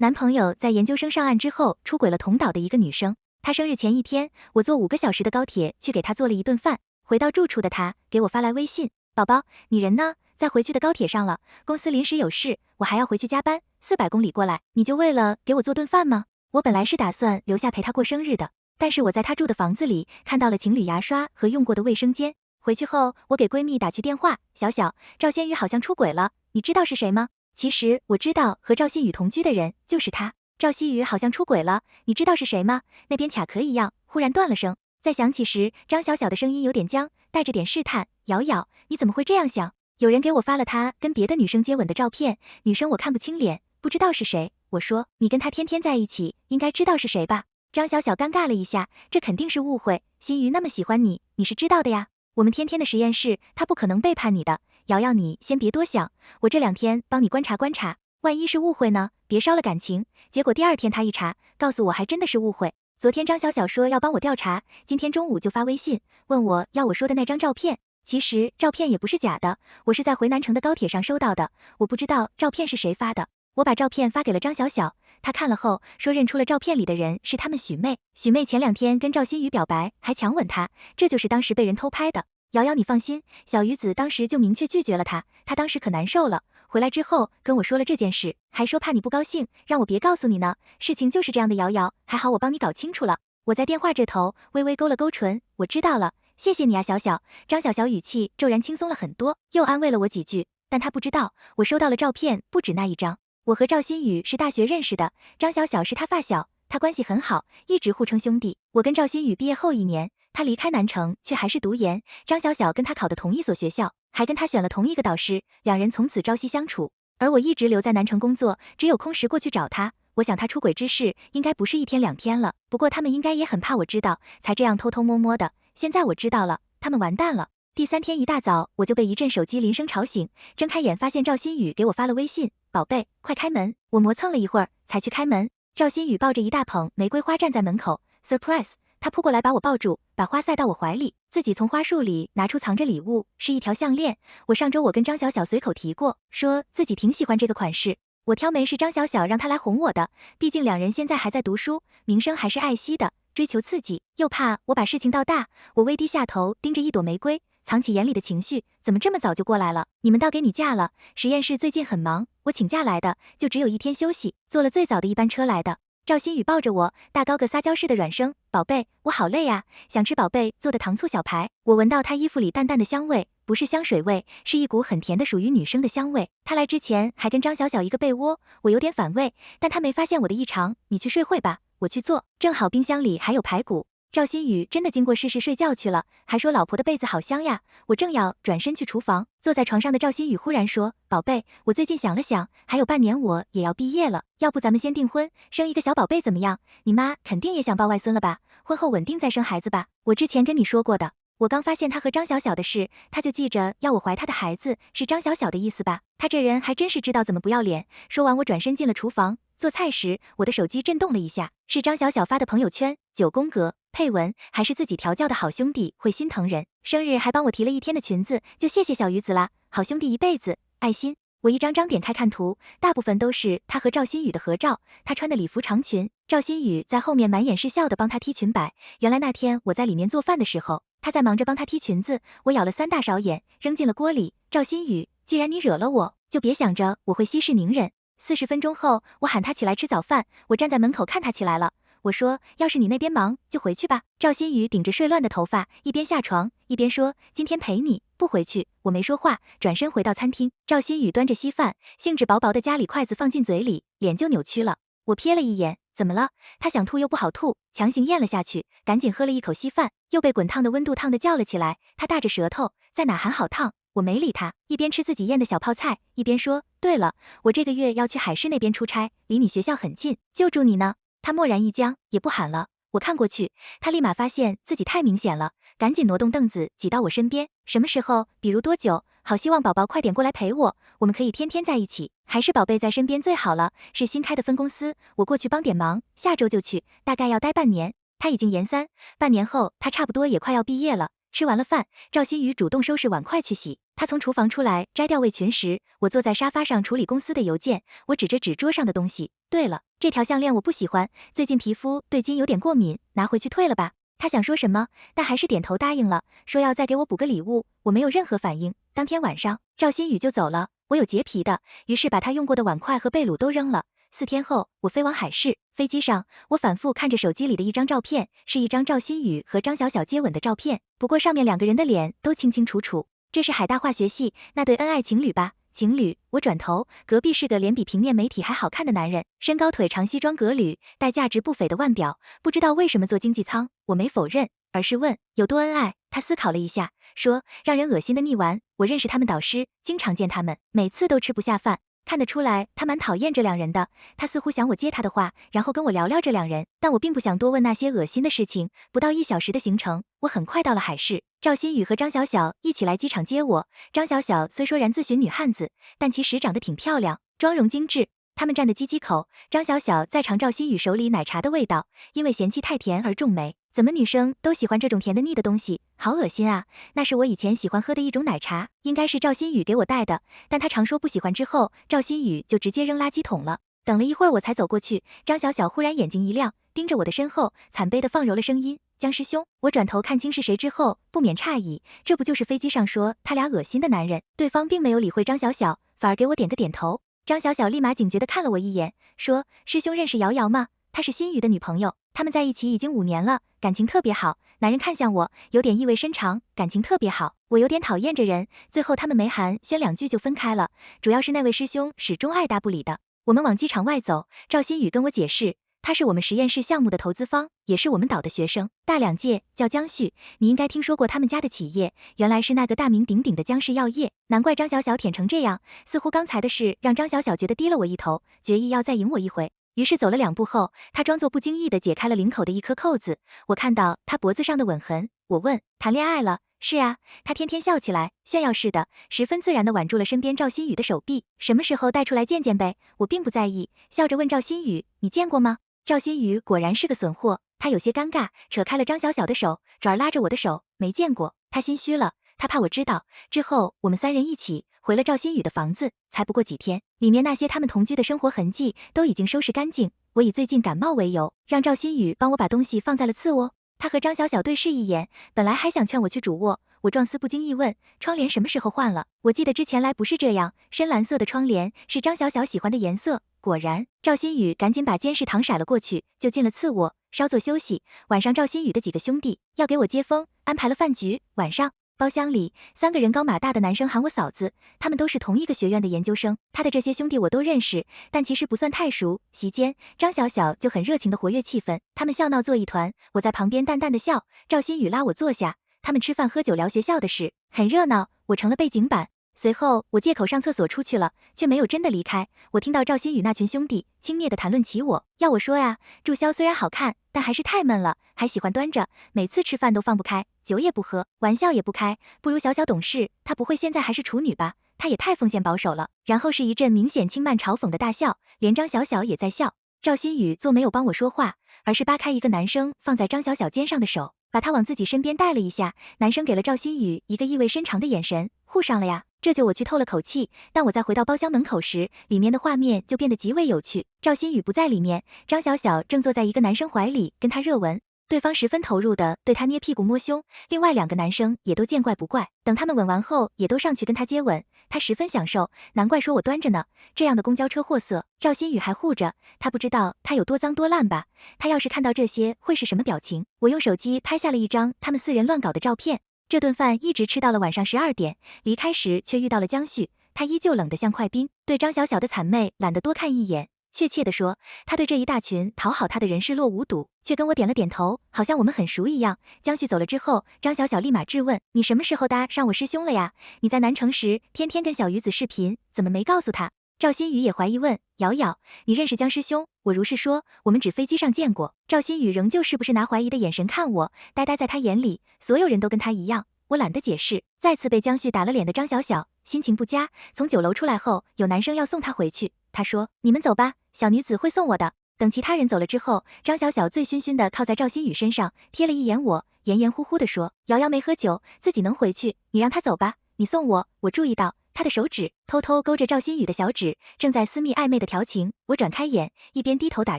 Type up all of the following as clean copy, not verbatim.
男朋友在研究生上岸之后出轨了同岛的一个女生。他生日前一天，我坐5个小时的高铁去给他做了一顿饭。回到住处的他给我发来微信，宝宝，你人呢？在回去的高铁上了，公司临时有事，我还要回去加班，400公里过来，你就为了给我做顿饭吗？我本来是打算留下陪他过生日的，但是我在他住的房子里看到了情侣牙刷和用过的卫生间。回去后，我给闺蜜打去电话，小小，赵先宇好像出轨了，你知道是谁吗？其实我知道和赵新宇同居的人就是他。赵希宇好像出轨了，你知道是谁吗？那边卡壳一样，忽然断了声。再响起时，张小小的声音有点僵，带着点试探，瑶瑶，你怎么会这样想？有人给我发了他跟别的女生接吻的照片，女生我看不清脸，不知道是谁。我说，你跟他天天在一起，应该知道是谁吧？张小小尴尬了一下，这肯定是误会，新宇那么喜欢你，你是知道的呀。我们天天的实验室，他不可能背叛你的。瑶瑶，你先别多想，我这2天帮你观察观察，万一是误会呢？别烧了感情。结果第2天他一查，告诉我还真的是误会。昨天张小小说要帮我调查，今天中午就发微信问我要我说的那张照片。其实照片也不是假的，我是在回南城的高铁上收到的，我不知道照片是谁发的。我把照片发给了张小小，她看了后说认出了照片里的人是他们许妹。许妹前2天跟赵新宇表白，还强吻他，这就是当时被人偷拍的。瑶瑶你放心，小鱼子当时就明确拒绝了他当时可难受了，回来之后跟我说了这件事，还说怕你不高兴，让我别告诉你呢。事情就是这样的，瑶瑶，还好我帮你搞清楚了。我在电话这头微微勾了勾唇，我知道了，谢谢你啊小小。张小小语气骤然轻松了很多，又安慰了我几句，但他不知道，我收到了照片不止那一张。我和赵新宇是大学认识的，张小小是他发小，他关系很好，一直互称兄弟。我跟赵新宇毕业后1年，他离开南城，却还是读研。张小小跟他考的同一所学校，还跟他选了同一个导师，2人从此朝夕相处。而我一直留在南城工作，只有空时过去找他。我想他出轨之事应该不是1天2天了，不过他们应该也很怕我知道，才这样偷偷摸摸的。现在我知道了，他们完蛋了。第3天一大早，我就被一阵手机铃声吵醒，睁开眼发现赵新宇给我发了微信，宝贝，快开门。我磨蹭了一会儿才去开门，赵新宇抱着一大捧玫瑰花站在门口 ，surprise。他扑过来把我抱住，把花塞到我怀里，自己从花束里拿出藏着礼物，是一条项链。上周我跟张小小随口提过，说自己挺喜欢这个款式。我挑眉是张小小让他来哄我的，毕竟2人现在还在读书，名声还是爱惜的，追求刺激，又怕我把事情闹大。我微低下头盯着一朵玫瑰，藏起眼里的情绪，怎么这么早就过来了？你们倒给你假了，实验室最近很忙，我请假来的，就只有1天休息，坐了最早的一班车来的。赵新宇抱着我，大高个撒娇似的软声，宝贝，我好累啊，想吃宝贝做的糖醋小排。我闻到他衣服里淡淡的香味，不是香水味，是一股很甜的属于女生的香味。他来之前还跟张小小一个被窝，我有点反胃，但他没发现我的异常，你去睡会吧，我去做，正好冰箱里还有排骨。赵新宇真的经过试试睡觉去了，还说老婆的被子好香呀。我正要转身去厨房，坐在床上的赵新宇忽然说，宝贝，我最近想了想，还有半年我也要毕业了，要不咱们先订婚，生一个小宝贝怎么样？你妈肯定也想抱外孙了吧？婚后稳定再生孩子吧，我之前跟你说过的。我刚发现他和张小小的事，他就记着要我怀他的孩子，是张小小的意思吧？他这人还真是知道怎么不要脸。说完我转身进了厨房，做菜时我的手机震动了一下，是张小小发的朋友圈，9宫格，配文还是自己调教的好兄弟会心疼人，生日还帮我提了1天的裙子，就谢谢小鱼子啦，好兄弟一辈子，爱心。我一张张点开看图，大部分都是他和赵新宇的合照，他穿的礼服长裙，赵新宇在后面满眼是笑的帮他踢裙摆。原来那天我在里面做饭的时候，他在忙着帮他踢裙子，我舀了3大勺盐扔进了锅里。赵新宇，既然你惹了我，就别想着我会息事宁人。40分钟后，我喊他起来吃早饭，我站在门口看他起来了。我说，要是你那边忙，就回去吧。赵新宇顶着睡乱的头发，一边下床，一边说，今天陪你，不回去。我没说话，转身回到餐厅。赵新宇端着稀饭，兴致勃勃的夹里筷子放进嘴里，脸就扭曲了。我瞥了一眼，怎么了？他想吐又不好吐，强行咽了下去，赶紧喝了一口稀饭，又被滚烫的温度烫得叫了起来。他大着舌头，在哪喊好烫。我没理他，一边吃自己腌的小泡菜，一边说，对了，我这个月要去海市那边出差，离你学校很近，就住你呢。他蓦然一僵，也不喊了。我看过去，他立马发现自己太明显了，赶紧挪动凳子挤到我身边。什么时候？比如多久？好希望宝宝快点过来陪我，我们可以天天在一起，还是宝贝在身边最好了。是新开的分公司，我过去帮点忙，下周就去，大概要待半年。他已经研3，半年后他差不多也快要毕业了。吃完了饭，赵新宇主动收拾碗筷去洗。他从厨房出来摘掉围裙时，我坐在沙发上处理公司的邮件，我指着纸桌上的东西，对了，这条项链我不喜欢，最近皮肤对金有点过敏，拿回去退了吧。他想说什么，但还是点头答应了，说要再给我补个礼物，我没有任何反应。当天晚上，赵新宇就走了，我有洁癖的，于是把他用过的碗筷和被褥都扔了。4天后，我飞往海市，飞机上，我反复看着手机里的一张照片，是一张赵新宇和张小小接吻的照片，不过上面2个人的脸都清清楚楚。这是海大化学系那对恩爱情侣吧？情侣，我转头，隔壁是个脸比平面媒体还好看的男人，身高腿长西装革履，带价值不菲的腕表，不知道为什么坐经济舱，我没否认，而是问有多恩爱。他思考了一下，说让人恶心的腻丸，我认识他们导师，经常见他们，每次都吃不下饭。看得出来他蛮讨厌这2人的，他似乎想我接他的话，然后跟我聊聊这2人，但我并不想多问那些恶心的事情。不到1小时的行程，我很快到了海市，赵新宇和张小小一起来机场接我。张小小虽说然自诩女汉子，但其实长得挺漂亮，妆容精致。他们站的机口，张小小在尝赵新宇手里奶茶的味道，因为嫌弃太甜而皱眉。怎么女生都喜欢这种甜的腻的东西，好恶心啊！那是我以前喜欢喝的一种奶茶，应该是赵新宇给我带的，但他常说不喜欢之后，赵新宇就直接扔垃圾桶了。等了一会儿我才走过去，张小小忽然眼睛一亮，盯着我的身后，惨悲的放柔了声音，僵师兄。我转头看清是谁之后，不免诧异，这不就是飞机上说他俩恶心的男人？对方并没有理会张小小，反而给我点个点头。张小小立马警觉的看了我一眼，说师兄认识瑶瑶吗？她是新宇的女朋友，他们在一起已经5年了，感情特别好。男人看向我，有点意味深长，感情特别好，我有点讨厌这人。最后他们没寒暄2句就分开了，主要是那位师兄始终爱答不理的。我们往机场外走，赵新宇跟我解释，他是我们实验室项目的投资方，也是我们岛的学生，大2届，叫江旭，你应该听说过他们家的企业，原来是那个大名鼎鼎的江氏药业，难怪张小小舔成这样，似乎刚才的事让张小小觉得低了我一头，决意要再赢我一回。于是走了2步后，他装作不经意的解开了领口的一颗扣子，我看到他脖子上的吻痕，我问，谈恋爱了？是啊，他天天笑起来，炫耀似的，十分自然的挽住了身边赵新宇的手臂，什么时候带出来见见呗？我并不在意，笑着问赵新宇，你见过吗？赵新宇果然是个损货，他有些尴尬，扯开了张小小的手，转而拉着我的手，没见过，他心虚了，他怕我知道。之后我们3人一起回了赵新宇的房子，才不过几天，里面那些他们同居的生活痕迹都已经收拾干净。我以最近感冒为由，让赵新宇帮我把东西放在了次卧。他和张小小对视一眼，本来还想劝我去主卧，我状似不经意问，窗帘什么时候换了？我记得之前来不是这样，深蓝色的窗帘是张小小喜欢的颜色。果然，赵新宇赶紧把监视糖甩了过去，就进了次卧，稍作休息。晚上赵新宇的几个兄弟要给我接风，安排了饭局。晚上包厢里3个人高马大的男生喊我嫂子，他们都是同一个学院的研究生，他的这些兄弟我都认识，但其实不算太熟。席间张小小就很热情的活跃气氛，他们笑闹作一团，我在旁边淡淡的笑。赵新宇拉我坐下，他们吃饭喝酒聊学校的事，很热闹，我成了背景板。随后我借口上厕所出去了，却没有真的离开。我听到赵新宇那群兄弟轻蔑的谈论起我，要我说呀，祝潇虽然好看，但还是太闷了，还喜欢端着，每次吃饭都放不开，酒也不喝，玩笑也不开，不如小小懂事，她不会现在还是处女吧？她也太封建保守了。然后是一阵明显轻慢嘲讽的大笑，连张小小也在笑。赵新宇做没有帮我说话，而是扒开一个男生放在张小小肩上的手，把他往自己身边带了一下。男生给了赵新宇一个意味深长的眼神，护上了呀。这就我去透了口气，但我在回到包厢门口时，里面的画面就变得极为有趣。赵新宇不在里面，张小小正坐在一个男生怀里跟他热吻，对方十分投入的对他捏屁股摸胸，另外2个男生也都见怪不怪，等他们吻完后也都上去跟他接吻，他十分享受，难怪说我端着呢，这样的公交车货色，赵新宇还护着，他不知道他有多脏多烂吧？他要是看到这些会是什么表情？我用手机拍下了一张他们4人乱搞的照片。这顿饭一直吃到了晚上12点，离开时却遇到了江旭，他依旧冷得像块冰，对张小小的谄媚懒得多看一眼，确切的说，他对这一大群讨好他的人视若无睹，却跟我点了点头，好像我们很熟一样。江旭走了之后，张小小立马质问，你什么时候搭上我师兄了呀？你在南城时天天跟小鱼子视频，怎么没告诉他？赵新宇也怀疑问，瑶瑶，你认识江师兄？我如是说，我们只飞机上见过。赵新宇仍旧是不是拿怀疑的眼神看我，呆呆在他眼里，所有人都跟他一样，我懒得解释。再次被江旭打了脸的张小小心情不佳，从酒楼出来后，有男生要送他回去，他说，你们走吧，小女子会送我的。等其他人走了之后，张小小醉醺醺的靠在赵新宇身上，瞥了一眼我，黏黏糊糊的说，瑶瑶没喝酒，自己能回去，你让她走吧。你送我。我注意到他的手指偷偷勾着赵新宇的小指，正在私密暧昧的调情。我转开眼，一边低头打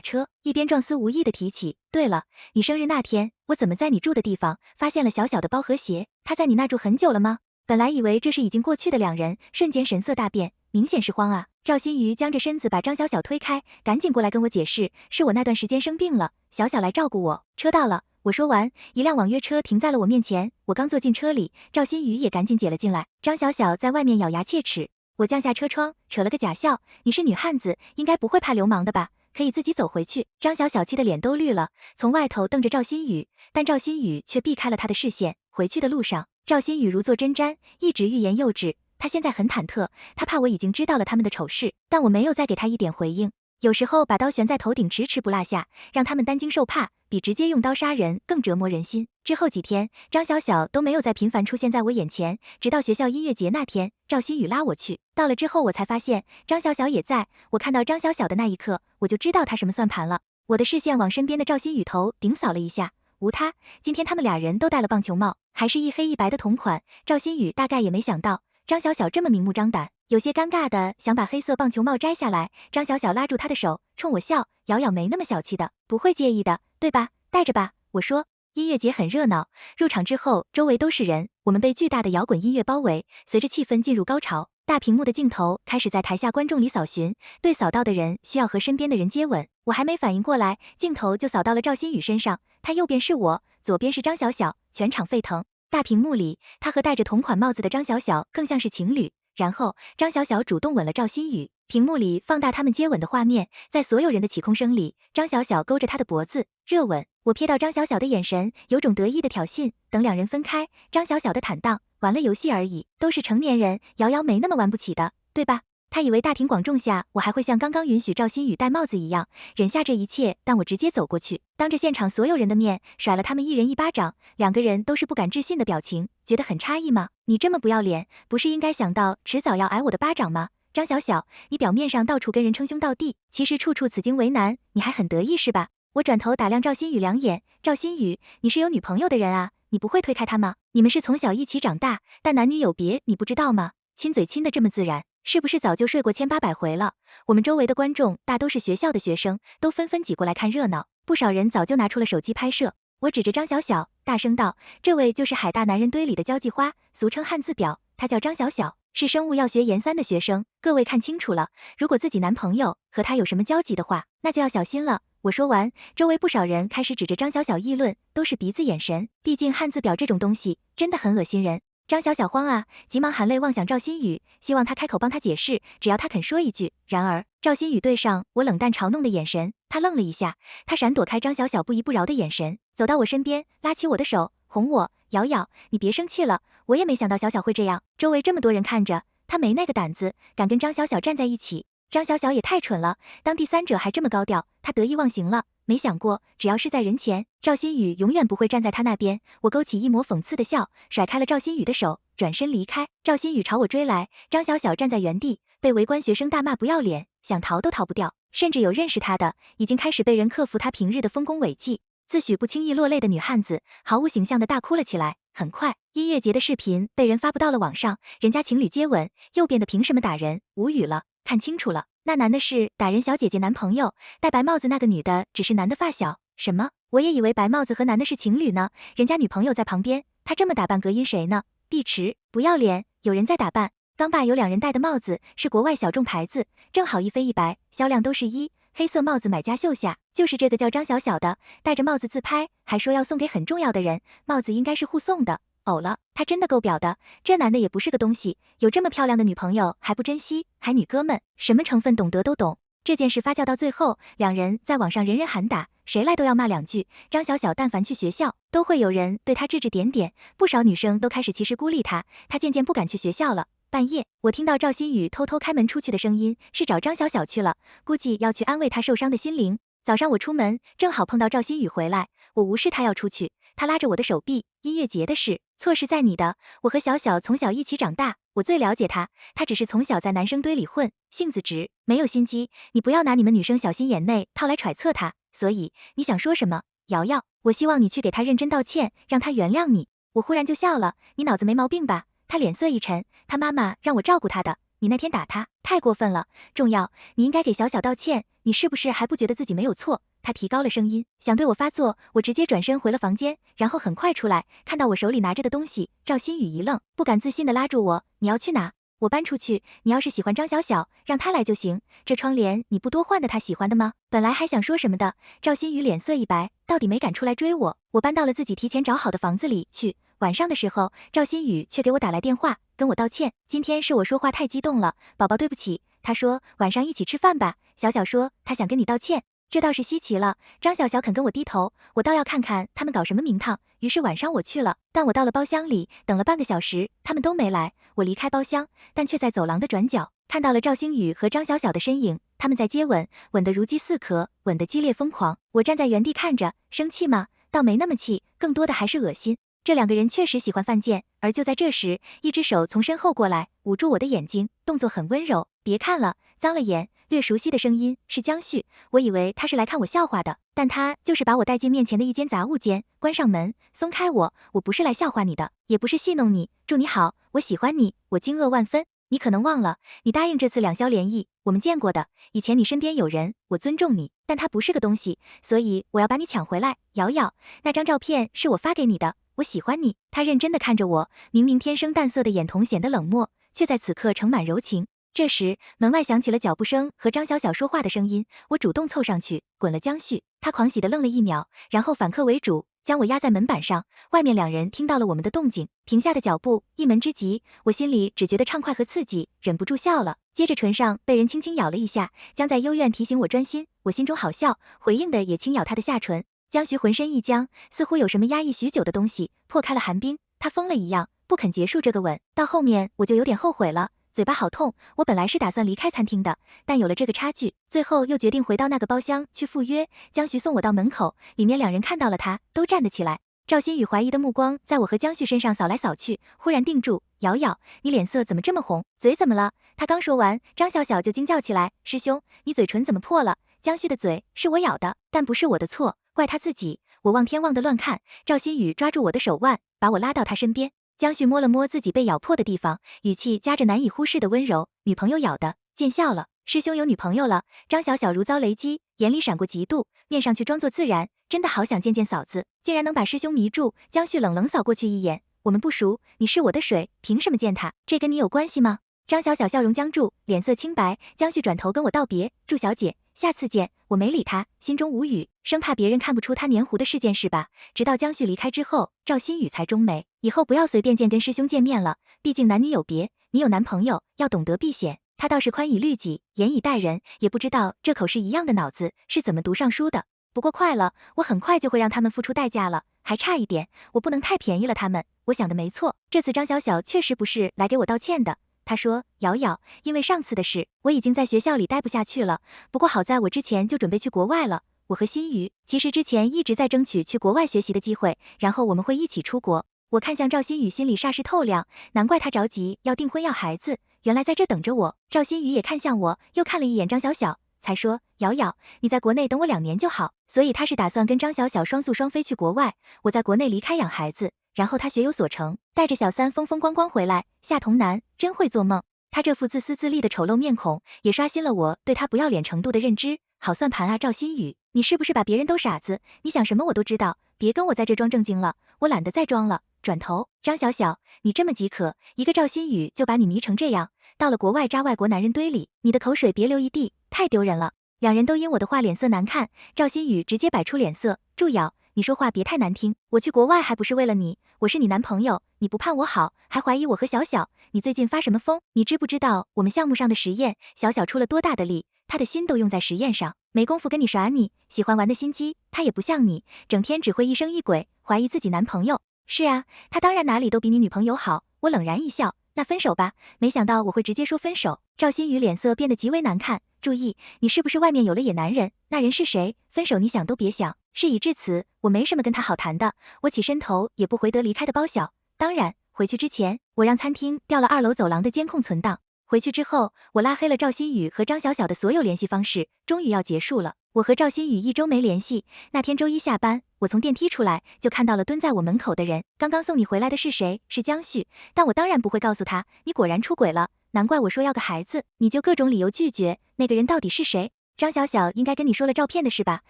车，一边状似无意的提起，对了，你生日那天，我怎么在你住的地方发现了小小的包和鞋？他在你那住很久了吗？本来以为这是已经过去的两人，瞬间神色大变，明显是慌啊。赵新宇僵着身子把张小小推开，赶紧过来跟我解释，是我那段时间生病了，小小来照顾我。车到了，我说完，一辆网约车停在了我面前，我刚坐进车里，赵新宇也赶紧解了进来。张小小在外面咬牙切齿，我降下车窗，扯了个假笑，你是女汉子，应该不会怕流氓的吧？可以自己走回去。张小小气的脸都绿了，从外头瞪着赵新宇，但赵新宇却避开了他的视线。回去的路上，赵新宇如坐针毡，一直欲言又止。他现在很忐忑，他怕我已经知道了他们的丑事，但我没有再给他一点回应。有时候把刀悬在头顶，迟迟不落下，让他们担惊受怕，比直接用刀杀人更折磨人心。之后几天，张小小都没有再频繁出现在我眼前，直到学校音乐节那天，赵新宇拉我去，到了之后我才发现张小小也在。我看到张小小的那一刻，我就知道他什么算盘了。我的视线往身边的赵新宇头顶扫了一下，无他。今天他们俩人都戴了棒球帽，还是一黑一白的同款。赵新宇大概也没想到张小小这么明目张胆，有些尴尬的想把黑色棒球帽摘下来。张小小拉住他的手，冲我笑，咬咬没那么小气的，不会介意的，对吧？戴着吧。我说。音乐节很热闹，入场之后周围都是人，我们被巨大的摇滚音乐包围，随着气氛进入高潮，大屏幕的镜头开始在台下观众里扫寻，对扫到的人需要和身边的人接吻。我还没反应过来，镜头就扫到了赵新宇身上，他右边是我，左边是张小小，全场沸腾。大屏幕里，他和戴着同款帽子的张小小更像是情侣，然后张小小主动吻了赵新宇，屏幕里放大他们接吻的画面，在所有人的起哄声里，张小小勾着他的脖子，热吻。我瞥到张小小的眼神，有种得意的挑衅。等两人分开，张小小的坦荡，玩了游戏而已，都是成年人，瑶瑶没那么玩不起的，对吧？他以为大庭广众下，我还会像刚刚允许赵新宇戴帽子一样，忍下这一切，但我直接走过去，当着现场所有人的面，甩了他们一人一巴掌，两个人都是不敢置信的表情，觉得很诧异吗？你这么不要脸，不是应该想到迟早要挨我的巴掌吗？张小小，你表面上到处跟人称兄道弟，其实处处此经为难，你还很得意是吧？我转头打量赵新宇两眼，赵新宇，你是有女朋友的人啊，你不会推开他吗？你们是从小一起长大，但男女有别，你不知道吗？亲嘴亲的这么自然，是不是早就睡过1800回了？我们周围的观众大都是学校的学生，都纷纷挤过来看热闹，不少人早就拿出了手机拍摄。我指着张小小，大声道，这位就是海大男人堆里的交际花，俗称汉字表，她叫张小小，是生物药学研3的学生，各位看清楚了，如果自己男朋友和她有什么交集的话，那就要小心了。我说完，周围不少人开始指着张小小议论，都是鼻子眼神，毕竟汉字表这种东西真的很恶心人。张小小慌啊，急忙含泪望向赵新宇，希望他开口帮他解释，只要他肯说一句。然而赵新宇对上我冷淡嘲弄的眼神，他愣了一下，他闪躲开张小小不依不饶的眼神，走到我身边，拉起我的手，哄我，瑶瑶，你别生气了，我也没想到小小会这样，周围这么多人看着，他没那个胆子，敢跟张小小站在一起。张小小也太蠢了，当第三者还这么高调，他得意忘形了，没想过只要是在人前，赵新宇永远不会站在他那边。我勾起一抹讽刺的笑，甩开了赵新宇的手，转身离开。赵新宇朝我追来，张小小站在原地，被围观学生大骂不要脸，想逃都逃不掉，甚至有认识他的，已经开始被人克服他平日的丰功伟绩。自诩不轻易落泪的女汉子，毫无形象的大哭了起来。很快，音乐节的视频被人发布到了网上，人家情侣接吻，右边的凭什么打人？无语了，看清楚了，那男的是打人小姐姐男朋友，戴白帽子那个女的只是男的发小。什么？我也以为白帽子和男的是情侣呢，人家女朋友在旁边，他这么打扮隔音谁呢？碧池，不要脸，有人在打扮。刚罢有2人戴的帽子是国外小众牌子，正好一非一白，销量都是1。黑色帽子买家秀下，就是这个叫张小小的，戴着帽子自拍，还说要送给很重要的人，帽子应该是互送的。呕了，他真的够表的，这男的也不是个东西，有这么漂亮的女朋友还不珍惜，还女哥们，什么成分懂得都懂。这件事发酵到最后，两人在网上人人喊打，谁来都要骂2句。张小小但凡去学校，都会有人对他指指点点，不少女生都开始歧视孤立他，他渐渐不敢去学校了。半夜，我听到赵新宇偷偷开门出去的声音，是找张小小去了，估计要去安慰他受伤的心灵。早上我出门，正好碰到赵新宇回来，我无视他要出去，他拉着我的手臂，音乐节的事，错是在你的，我和小小从小一起长大，我最了解他，他只是从小在男生堆里混，性子直，没有心机，你不要拿你们女生小心眼内套来揣测他，所以你想说什么？瑶瑶，我希望你去给他认真道歉，让他原谅你。我忽然就笑了，你脑子没毛病吧？他脸色一沉，他妈妈让我照顾他的，你那天打他，太过分了。重要，你应该给小小道歉，你是不是还不觉得自己没有错？他提高了声音，想对我发作，我直接转身回了房间，然后很快出来，看到我手里拿着的东西，赵新宇一愣，不敢自信的拉住我，你要去哪？我搬出去，你要是喜欢张小小，让他来就行，这窗帘你不多换的他喜欢的吗？本来还想说什么的，赵新宇脸色一白，到底没敢出来追我，我搬到了自己提前找好的房子里去。晚上的时候，赵新宇却给我打来电话，跟我道歉，今天是我说话太激动了，宝宝对不起，他说晚上一起吃饭吧，小小说他想跟你道歉。这倒是稀奇了，张小小肯跟我低头，我倒要看看他们搞什么名堂。于是晚上我去了，但我到了包厢里，等了半个小时，他们都没来。我离开包厢，但却在走廊的转角看到了赵星宇和张小小的身影，他们在接吻，吻得如饥似渴，吻得激烈疯狂。我站在原地看着，生气吗？倒没那么气，更多的还是恶心。这两个人确实喜欢犯贱，而就在这时，一只手从身后过来，捂住我的眼睛，动作很温柔。别看了，脏了眼。略熟悉的声音是江旭，我以为他是来看我笑话的，但他就是把我带进面前的一间杂物间，关上门，松开我，我不是来笑话你的，也不是戏弄你，祝你好，我喜欢你，我惊愕万分。你可能忘了，你答应这次两宵联谊，我们见过的，以前你身边有人，我尊重你，但他不是个东西，所以我要把你抢回来。瑶瑶，那张照片是我发给你的，我喜欢你。他认真的看着我，明明天生淡色的眼瞳显得冷漠，却在此刻盛满柔情。这时，门外响起了脚步声和张小小说话的声音，我主动凑上去，滚了江旭。他狂喜的愣了一秒，然后反客为主，将我压在门板上。外面两人听到了我们的动静，停下的脚步，一门之急，我心里只觉得畅快和刺激，忍不住笑了。接着唇上被人轻轻咬了一下，将在幽怨提醒我专心，我心中好笑，回应的也轻咬他的下唇。江徐浑身一僵，似乎有什么压抑许久的东西破开了寒冰，他疯了一样，不肯结束这个吻。到后面我就有点后悔了。嘴巴好痛，我本来是打算离开餐厅的，但有了这个差距，最后又决定回到那个包厢去赴约。江徐送我到门口，里面两人看到了他，都站了起来。赵新宇怀疑的目光在我和江旭身上扫来扫去，忽然定住。瑶瑶，你脸色怎么这么红？嘴怎么了？他刚说完，张小小就惊叫起来，师兄，你嘴唇怎么破了？江旭的嘴是我咬的，但不是我的错，怪他自己。我望天望地乱看，赵新宇抓住我的手腕，把我拉到他身边。江旭摸了摸自己被咬破的地方，语气夹着难以忽视的温柔，女朋友咬的，见笑了，师兄有女朋友了。张小小如遭雷击，眼里闪过嫉妒，面上却装作自然，真的好想见见嫂子，竟然能把师兄迷住。江旭冷冷扫过去一眼，我们不熟，你是我的水，凭什么见他？这跟你有关系吗？张小小笑容僵住，脸色清白。江旭转头跟我道别，祝小姐，下次见。我没理他，心中无语，生怕别人看不出他黏糊的是件事吧。直到江旭离开之后，赵新宇才中眉，以后不要随便跟师兄见面了，毕竟男女有别，你有男朋友，要懂得避嫌。他倒是宽以律己，严以待人，也不知道这口是一样的脑子是怎么读上书的。不过快了，我很快就会让他们付出代价了，还差一点，我不能太便宜了他们。我想的没错，这次张小小确实不是来给我道歉的。他说，瑶瑶，因为上次的事，我已经在学校里待不下去了，不过好在我之前就准备去国外了。我和新宇其实之前一直在争取去国外学习的机会，然后我们会一起出国。我看向赵新宇，心里煞是透亮，难怪他着急要订婚要孩子，原来在这等着我。赵新宇也看向我，又看了一眼张小小，才说，瑶瑶，你在国内等我2年就好。所以他是打算跟张小小双宿双飞去国外，我在国内离开养孩子，然后他学有所成，带着小三风风光光回来。夏童男真会做梦，他这副自私自利的丑陋面孔，也刷新了我对他不要脸程度的认知。好算盘啊，赵新宇，你是不是把别人都傻子？你想什么我都知道，别跟我在这装正经了，我懒得再装了。转头，张小小，你这么饥渴，一个赵新宇就把你迷成这样，到了国外扎外国男人堆里，你的口水别流一地，太丢人了。两人都因我的话脸色难看，赵新宇直接摆出脸色，祝瑶，你说话别太难听，我去国外还不是为了你，我是你男朋友，你不盼我好，还怀疑我和小小，你最近发什么疯？你知不知道我们项目上的实验，小小出了多大的力，他的心都用在实验上，没工夫跟你耍你，喜欢玩的心机，他也不像你，整天只会疑神疑鬼，怀疑自己男朋友。是啊，他当然哪里都比你女朋友好。我冷然一笑，那分手吧。没想到我会直接说分手。赵新宇脸色变得极为难看，注意，你是不是外面有了野男人？那人是谁？分手你想都别想。事已至此，我没什么跟他好谈的。我起身头也不回得离开的包小。当然，回去之前，我让餐厅调了2楼走廊的监控存档。回去之后，我拉黑了赵新宇和张小小的所有联系方式，终于要结束了。我和赵新宇1周没联系，那天周一下班，我从电梯出来就看到了蹲在我门口的人。刚刚送你回来的是谁？是江旭，但我当然不会告诉他，你果然出轨了，难怪我说要个孩子，你就各种理由拒绝。那个人到底是谁？张小小应该跟你说了照片的事吧？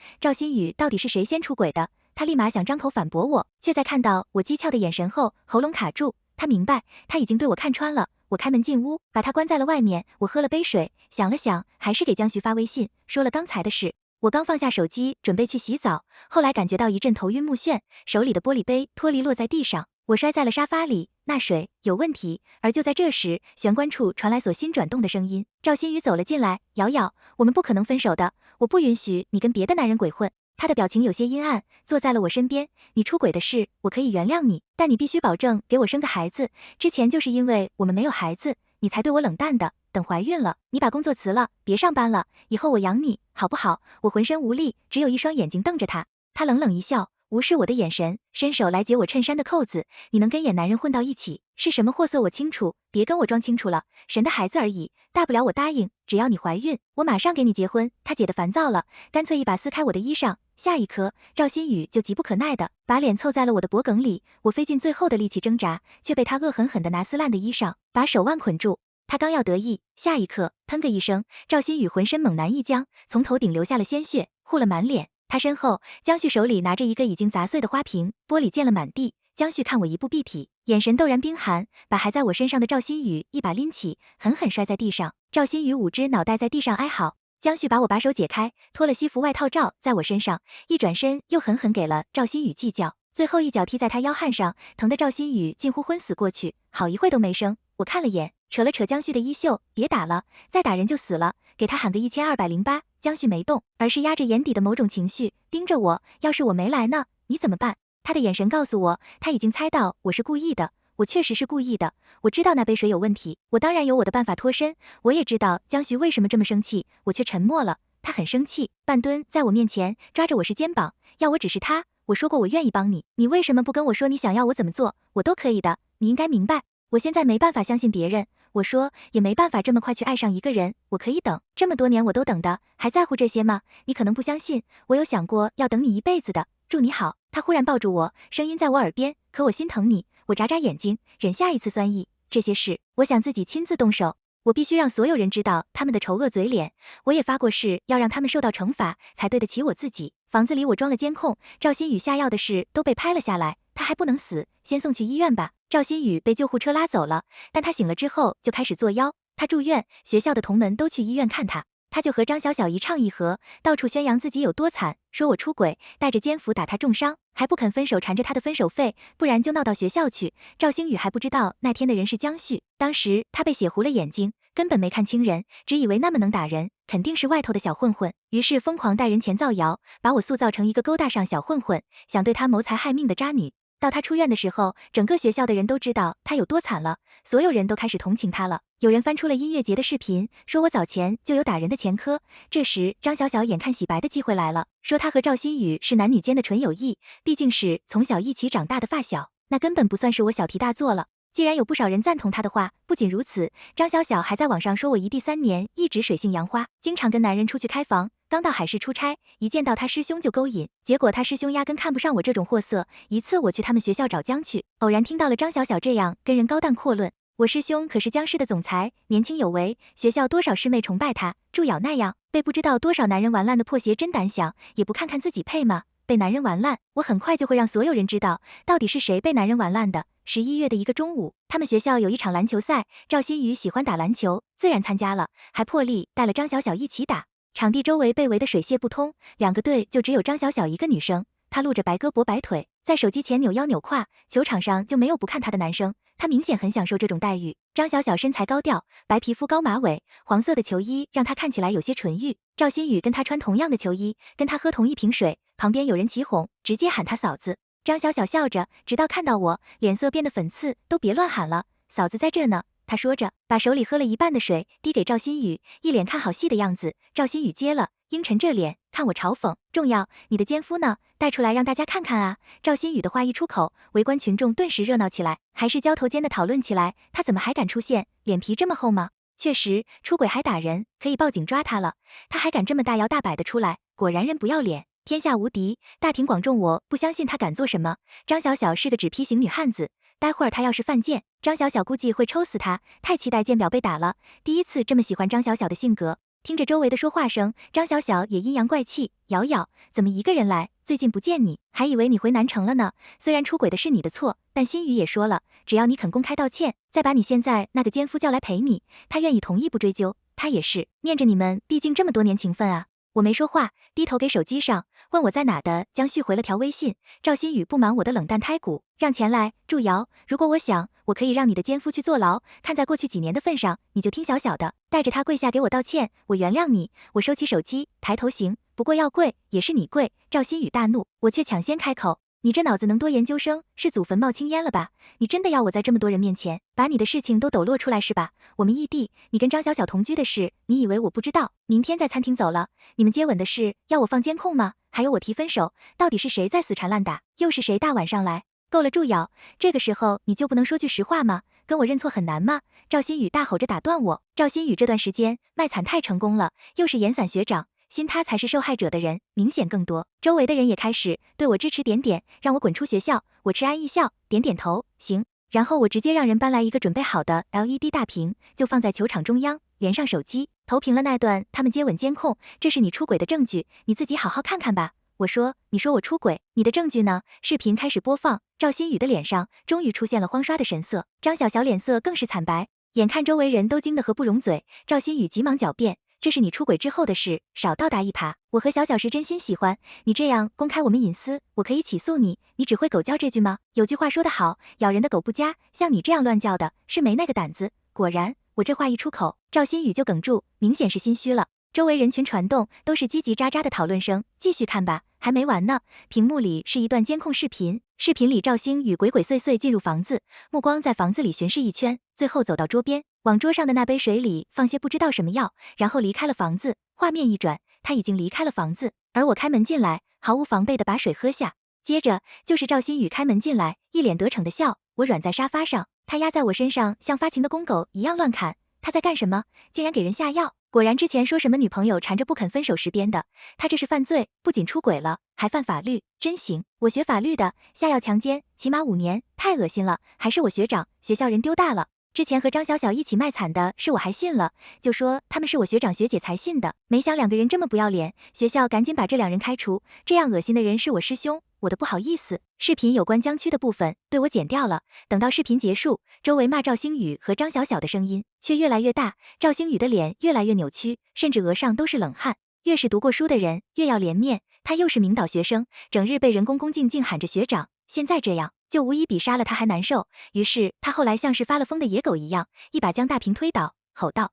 赵新宇到底是谁先出轨的？他立马想张口反驳我，却在看到我讥诮的眼神后，喉咙卡住。他明白，他已经对我看穿了。我开门进屋，把他关在了外面。我喝了杯水，想了想，还是给江旭发微信，说了刚才的事。我刚放下手机，准备去洗澡，后来感觉到一阵头晕目眩，手里的玻璃杯脱离落在地上，我摔在了沙发里。那水有问题。而就在这时，玄关处传来锁芯转动的声音，赵新宇走了进来。瑶瑶，我们不可能分手的，我不允许你跟别的男人鬼混。他的表情有些阴暗，坐在了我身边。你出轨的事，我可以原谅你，但你必须保证给我生个孩子。之前就是因为我们没有孩子，你才对我冷淡的。等怀孕了，你把工作辞了，别上班了，以后我养你，好不好？我浑身无力，只有一双眼睛瞪着他。他冷冷一笑，无视我的眼神，伸手来解我衬衫的扣子。你能跟野男人混到一起，是什么货色我清楚，别跟我装清楚了，神的孩子而已，大不了我答应，只要你怀孕，我马上给你结婚。他解得烦躁了，干脆一把撕开我的衣裳。下一刻，赵新宇就急不可耐的把脸凑在了我的脖颈里，我费尽最后的力气挣扎，却被他恶狠狠地拿撕烂的衣裳把手腕捆住。他刚要得意，下一刻，喷个一声，赵新宇浑身猛男一僵，从头顶流下了鲜血，糊了满脸。他身后，江旭手里拿着一个已经砸碎的花瓶，玻璃溅了满地。江旭看我一步必体，眼神陡然冰寒，把还在我身上的赵新宇一把拎起，狠狠摔在地上。赵新宇捂着脑袋在地上哀嚎。江旭把我把手解开，脱了西服外套罩在我身上，一转身又狠狠给了赵新宇计较，最后一脚踢在他腰汉上，疼得赵新宇近乎昏死过去，好一会都没声。我看了眼，扯了扯江旭的衣袖，别打了，再打人就死了，给他喊个1208。江旭没动，而是压着眼底的某种情绪，盯着我，要是我没来呢，你怎么办？他的眼神告诉我，他已经猜到我是故意的。我确实是故意的，我知道那杯水有问题，我当然有我的办法脱身，我也知道江旭为什么这么生气，我却沉默了。他很生气，半蹲在我面前，抓着我是肩膀，要我指示他。我说过我愿意帮你，你为什么不跟我说你想要我怎么做？我都可以的，你应该明白。我现在没办法相信别人，我说也没办法这么快去爱上一个人，我可以等，这么多年我都等的，还在乎这些吗？你可能不相信，我有想过要等你一辈子的。祝你好。他忽然抱住我，声音在我耳边，可我心疼你。我眨眨眼睛，忍下一丝酸意。这些事，我想自己亲自动手。我必须让所有人知道他们的丑恶嘴脸。我也发过誓，要让他们受到惩罚，才对得起我自己。房子里我装了监控，赵新宇下药的事都被拍了下来。他还不能死，先送去医院吧。赵新宇被救护车拉走了，但他醒了之后就开始作妖。他住院，学校的同门都去医院看他。他就和张小小一唱一和，到处宣扬自己有多惨，说我出轨，带着奸夫打他重伤，还不肯分手，缠着他的分手费，不然就闹到学校去。赵星宇还不知道那天的人是江旭，当时他被血糊了眼睛，根本没看清人，只以为那么能打人，肯定是外头的小混混，于是疯狂带人前造谣，把我塑造成一个勾搭上小混混，想对他谋财害命的渣女。到他出院的时候，整个学校的人都知道他有多惨了，所有人都开始同情他了。有人翻出了音乐节的视频，说我早前就有打人的前科。这时张小小眼看洗白的机会来了，说他和赵新宇是男女间的纯友谊，毕竟是从小一起长大的发小，那根本不算是我小题大做了。既然有不少人赞同他的话，不仅如此，张小小还在网上说我一弟3年一直水性杨花，经常跟男人出去开房，刚到海市出差，一见到他师兄就勾引，结果他师兄压根看不上我这种货色。一次我去他们学校找江去，偶然听到了张小小这样跟人高谈阔论，我师兄可是江氏的总裁，年轻有为，学校多少师妹崇拜他，祝咬那样，被不知道多少男人玩烂的破鞋真胆小，也不看看自己配吗？被男人玩烂，我很快就会让所有人知道，到底是谁被男人玩烂的。11月的一个中午，他们学校有一场篮球赛，赵新宇喜欢打篮球，自然参加了，还破例带了张小小一起打。场地周围被围得水泄不通，2个队就只有张小小一个女生，她露着白胳膊白腿，在手机前扭腰扭胯，球场上就没有不看她的男生，她明显很享受这种待遇。张小小身材高调，白皮肤高马尾，黄色的球衣让她看起来有些纯欲。赵新宇跟她穿同样的球衣，跟她喝同一瓶水，旁边有人起哄，直接喊她嫂子。张小小笑着，直到看到我，脸色变得粉刺，都别乱喊了，嫂子在这呢。他说着，把手里喝了一半的水递给赵新宇，一脸看好戏的样子。赵新宇接了，阴沉着脸看我嘲讽，重要，你的奸夫呢？带出来让大家看看啊！赵新宇的话一出口，围观群众顿时热闹起来，还是交头尖的讨论起来，他怎么还敢出现？脸皮这么厚吗？确实，出轨还打人，可以报警抓他了。他还敢这么大摇大摆的出来，果然人不要脸，天下无敌，大庭广众，我不相信他敢做什么。张小小是个纸坯型女汉子，待会儿他要是犯贱，张小小估计会抽死他。太期待见表被打了，第一次这么喜欢张小小的性格。听着周围的说话声，张小小也阴阳怪气，瑶瑶，怎么一个人来？最近不见你，还以为你回南城了呢。虽然出轨的是你的错，但心雨也说了，只要你肯公开道歉，再把你现在那个奸夫叫来陪你，他愿意同意不追究。他也是念着你们毕竟这么多年情分啊。我没说话，低头给手机上问我在哪的江旭回了条微信，赵新宇不满我的冷淡胎骨，让钱来祝瑶，如果我想，我可以让你的奸夫去坐牢，看在过去几年的份上，你就听小小的，带着他跪下给我道歉，我原谅你。我收起手机，抬头行，不过要跪也是你跪。赵新宇大怒，我却抢先开口，你这脑子能多研究生，是祖坟冒青烟了吧？你真的要我在这么多人面前把你的事情都抖落出来是吧？我们异地，你跟张小小同居的事，你以为我不知道？明天在餐厅走了，你们接吻的事要我放监控吗？还有我提分手，到底是谁在死缠烂打？又是谁大晚上来？够了，祝瑶，这个时候你就不能说句实话吗？跟我认错很难吗？赵新宇大吼着打断我。赵新宇这段时间卖惨太成功了，又是颜伞学长，信他才是受害者的人明显更多，周围的人也开始对我支持点点，让我滚出学校。我迟安一笑，点点头，行。然后我直接让人搬来一个准备好的 LED 大屏，就放在球场中央，连上手机，投屏了那段他们接吻监控，这是你出轨的证据，你自己好好看看吧。我说，你说我出轨，你的证据呢？视频开始播放，赵新宇的脸上终于出现了慌刷的神色，张小小脸色更是惨白，眼看周围人都惊得合不拢嘴，赵新宇急忙狡辩，这是你出轨之后的事，少倒打一耙，我和小小是真心喜欢，你这样公开我们隐私，我可以起诉你，你只会狗叫这句吗？有句话说得好，咬人的狗不夹，像你这样乱叫的，是没那个胆子。果然，我这话一出口，赵新宇就哽住，明显是心虚了。周围人群传动，都是叽叽喳喳的讨论声，继续看吧，还没完呢。屏幕里是一段监控视频，视频里赵星宇鬼鬼祟祟进入房子，目光在房子里巡视一圈，最后走到桌边，往桌上的那杯水里放些不知道什么药，然后离开了房子。画面一转，他已经离开了房子，而我开门进来，毫无防备的把水喝下。接着就是赵新宇开门进来，一脸得逞的笑，我软在沙发上，他压在我身上像发情的公狗一样乱砍。他在干什么？竟然给人下药！果然之前说什么女朋友缠着不肯分手时编的，他这是犯罪，不仅出轨了，还犯法律，真行！我学法律的，下药强奸，起码5年，太恶心了，还是我学长，学校人丢大了。之前和张小小一起卖惨的是我还信了，就说他们是我学长学姐才信的，没想2个人这么不要脸，学校赶紧把这2人开除，这样恶心的人是我师兄，我的不好意思。视频有关江区的部分对我剪掉了，等到视频结束，周围骂赵星宇和张小小的声音却越来越大，赵星宇的脸越来越扭曲，甚至额上都是冷汗。越是读过书的人越要怜悯，他又是名导学生，整日被人恭恭敬敬喊着学长，现在这样就无疑比杀了他还难受。于是他后来像是发了疯的野狗一样，一把将大屏推倒，吼道，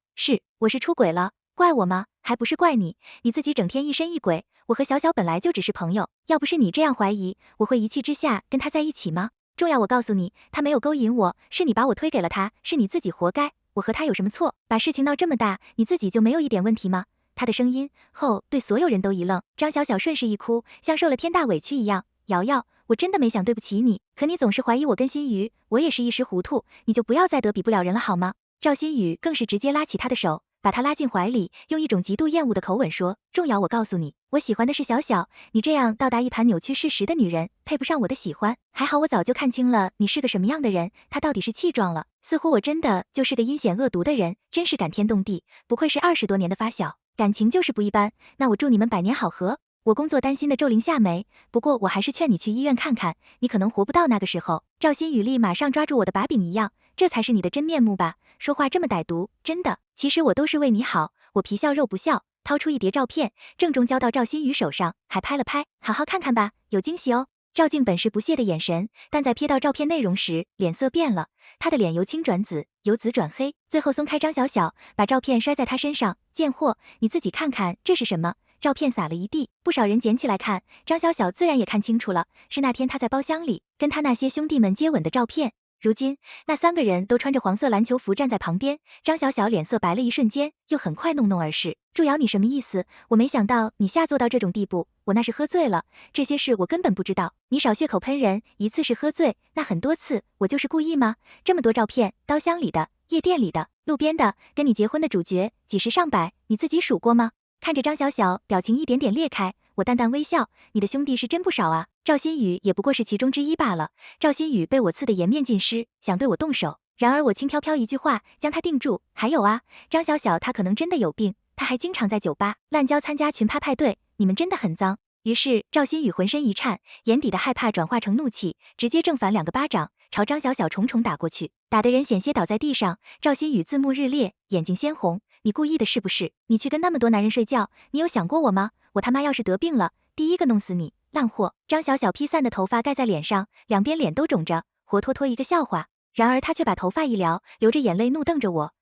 我是出轨了，怪我吗？还不是怪你，你自己整天疑神疑鬼，我和小小本来就只是朋友，要不是你这样怀疑，我会一气之下跟他在一起吗？重要我告诉你，他没有勾引我，是你把我推给了他，是你自己活该，我和他有什么错？把事情闹这么大，你自己就没有一点问题吗？他的声音后对所有人都一愣，张小小顺势一哭，像受了天大委屈一样，瑶瑶，我真的没想对不起你，可你总是怀疑我跟心瑜，我也是一时糊涂，你就不要再得比不了人了好吗？赵新宇更是直接拉起他的手，把他拉进怀里，用一种极度厌恶的口吻说，仲瑶，我告诉你，我喜欢的是小小，你这样倒打一耙扭曲事实的女人，配不上我的喜欢，还好我早就看清了你是个什么样的人，他到底是气壮了，似乎我真的就是个阴险恶毒的人，真是感天动地，不愧是20多年的发小，感情就是不一般，那我祝你们百年好合。我工作担心的皱铃下眉，不过我还是劝你去医院看看，你可能活不到那个时候。赵新宇立马上抓住我的把柄一样，这才是你的真面目吧？说话这么歹毒，真的，其实我都是为你好。我皮笑肉不笑，掏出一叠照片，郑重交到赵新宇手上，还拍了拍，好好看看吧，有惊喜哦。赵静本是不屑的眼神，但在瞥到照片内容时，脸色变了，他的脸由青转紫，由紫转黑，最后松开张小小，把照片摔在他身上，贱货，你自己看看这是什么？照片撒了一地，不少人捡起来看，张小小自然也看清楚了，是那天他在包厢里跟他那些兄弟们接吻的照片。如今那3个人都穿着黄色篮球服站在旁边，张小小脸色白了一瞬间，又很快弄弄而逝。祝瑶，你什么意思？我没想到你下作到这种地步，我那是喝醉了，这些事我根本不知道，你少血口喷人，一次是喝醉，那很多次我就是故意吗？这么多照片，刀箱里的夜店里的、路边的，跟你结婚的主角，几十上百，你自己数过吗？看着张小小表情一点点裂开，我淡淡微笑，你的兄弟是真不少啊，赵新宇也不过是其中之一罢了。赵新宇被我刺得颜面尽失，想对我动手，然而我轻飘飘一句话将他定住。还有啊，张小小他可能真的有病，他还经常在酒吧、滥交参加群趴派对，你们真的很脏。于是赵新宇浑身一颤，眼底的害怕转化成怒气，直接正反2个巴掌朝张小小重重打过去，打得人险些倒在地上。赵新宇字幕日烈，眼睛鲜红，你故意的是不是？你去跟那么多男人睡觉，你有想过我吗？我他妈要是得病了，第一个弄死你，烂货！张小小披散的头发盖在脸上，两边脸都肿着，活脱脱一个笑话。然而他却把头发一撩，流着眼泪怒瞪着我，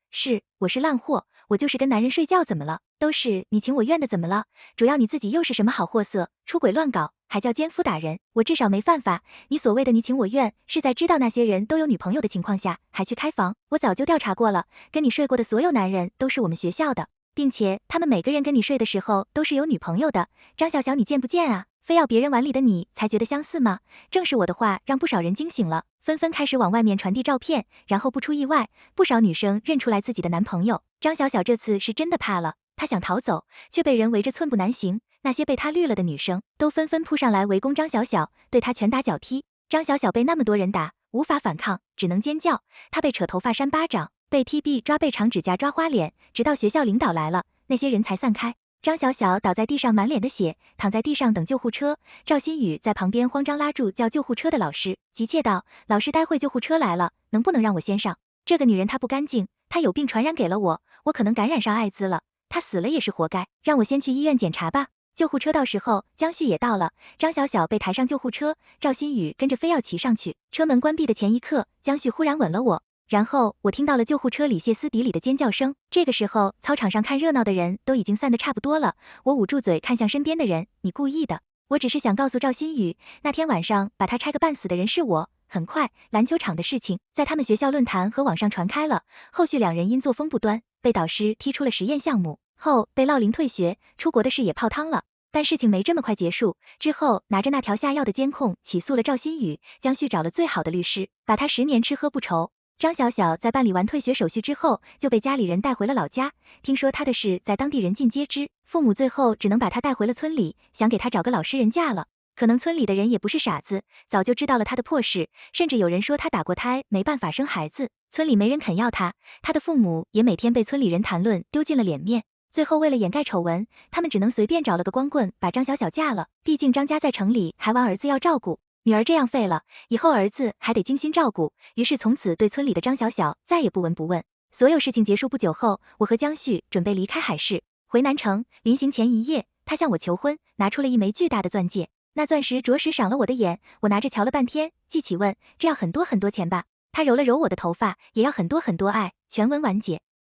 我是烂货，我就是跟男人睡觉怎么了？都是你情我愿的怎么了？主要你自己又是什么好货色，出轨乱搞，还叫奸夫打人，我至少没犯法。你所谓的你情我愿，是在知道那些人都有女朋友的情况下还去开房，我早就调查过了，跟你睡过的所有男人都是我们学校的，并且他们每个人跟你睡的时候都是有女朋友的。张小小你贱不贱啊？非要别人碗里的你才觉得相似吗？正是我的话让不少人惊醒了，纷纷开始往外面传递照片，然后不出意外，不少女生认出来自己的男朋友。张小小这次是真的怕了，她想逃走，却被人围着寸步难行。那些被她绿了的女生都纷纷扑上来围攻张小小，对她拳打脚踢。张小小被那么多人打，无法反抗，只能尖叫。她被扯头发扇巴掌，被踢臂抓背长指甲抓花脸，直到学校领导来了，那些人才散开。张小小倒在地上满脸的血，躺在地上等救护车。赵新宇在旁边慌张拉住叫救护车的老师，急切道：老师，待会救护车来了，能不能让我先上？这个女人她不干净，她有病传染给了我，我可能感染上艾滋了，她死了也是活该，让我先去医院检查吧。救护车到时候，江旭也到了，张小小被抬上救护车，赵新宇跟着非要骑上去。车门关闭的前一刻，江旭忽然吻了我。然后我听到了救护车里歇斯底里的尖叫声，这个时候操场上看热闹的人都已经散得差不多了，我捂住嘴看向身边的人，你故意的，我只是想告诉赵新宇，那天晚上把他拆个半死的人是我。很快，篮球场的事情在他们学校论坛和网上传开了，后续2人因作风不端，被导师踢出了实验项目，后被烙龄退学，出国的事也泡汤了。但事情没这么快结束，之后拿着那条下药的监控起诉了赵新宇，江旭找了最好的律师，把他10年吃喝不愁。张小小在办理完退学手续之后，就被家里人带回了老家。听说他的事在当地人尽皆知，父母最后只能把他带回了村里，想给他找个老实人嫁了。可能村里的人也不是傻子，早就知道了他的破事，甚至有人说他打过胎，没办法生孩子，村里没人肯要他，他的父母也每天被村里人谈论，丢尽了脸面。最后为了掩盖丑闻，他们只能随便找了个光棍把张小小嫁了，毕竟张家在城里还完儿子要照顾。女儿这样废了，以后儿子还得精心照顾，于是从此对村里的张小小再也不闻不问。所有事情结束不久后，我和江旭准备离开海市，回南城。临行前一夜，他向我求婚，拿出了一枚巨大的钻戒，那钻石着实赏了我的眼，我拿着瞧了半天，记起问，这要很多很多钱吧？他揉了揉我的头发，也要很多很多爱，全文完结。